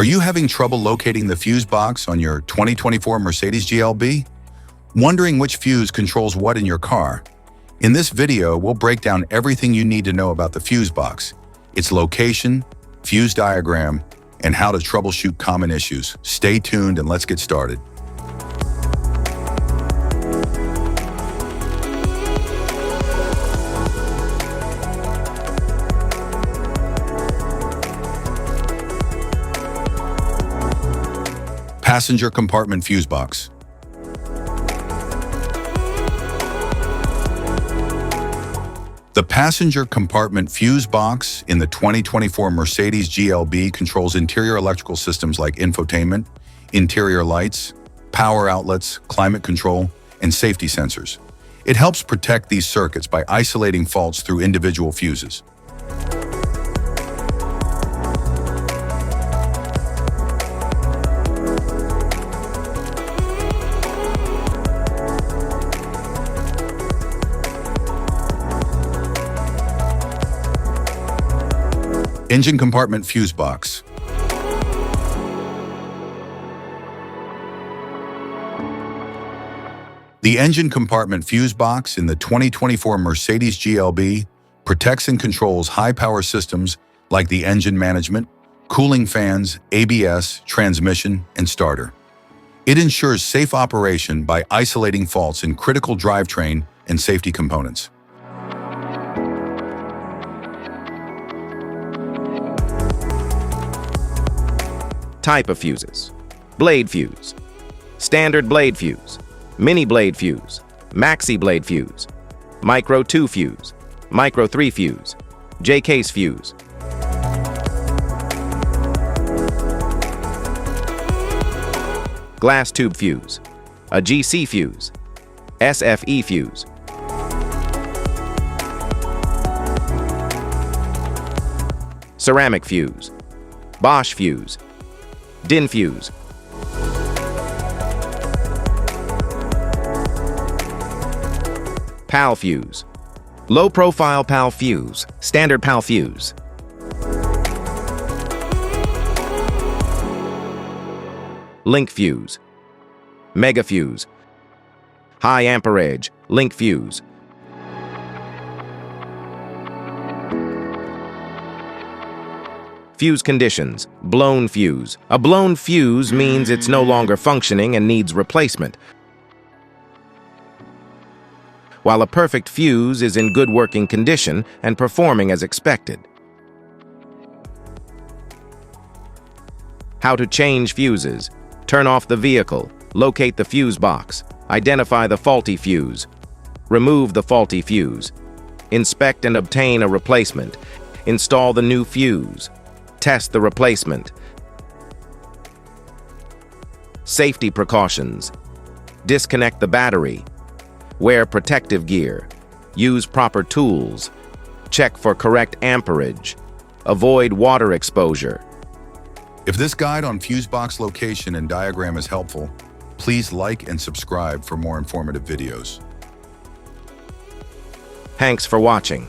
Are you having trouble locating the fuse box on your 2024 Mercedes GLB? Wondering which fuse controls what in your car? In this video, we'll break down everything you need to know about the fuse box, its location, fuse diagram, and how to troubleshoot common issues. Stay tuned and let's get started. Passenger compartment fuse box. The passenger compartment fuse box in the 2024 Mercedes GLB controls interior electrical systems like infotainment, interior lights, power outlets, climate control, and safety sensors. It helps protect these circuits by isolating faults through individual fuses. Engine compartment fuse box. The engine compartment fuse box in the 2024 Mercedes GLB protects and controls high-power systems like the engine management, cooling fans, ABS, transmission, and starter. It ensures safe operation by isolating faults in critical drivetrain and safety components. Type of fuses: blade fuse, standard blade fuse, mini blade fuse, maxi blade fuse, micro 2 fuse, micro 3 fuse, J-case fuse. Glass tube fuse, a GC fuse, SFE fuse. Ceramic fuse, Bosch fuse, DIN fuse. PAL fuse, low-profile PAL fuse, standard PAL fuse. Link fuse, mega fuse, high amperage, link fuse. Fuse conditions: blown fuse. A blown fuse means it's no longer functioning and needs replacement, while a perfect fuse is in good working condition and performing as expected. How to change fuses: turn off the vehicle, locate the fuse box, identify the faulty fuse, remove the faulty fuse, inspect and obtain a replacement, install the new fuse, test the replacement. Safety precautions: disconnect the battery, wear protective gear, use proper tools, check for correct amperage, avoid water exposure. If this guide on fuse box location and diagram is helpful, please like and subscribe for more informative videos. Thanks for watching.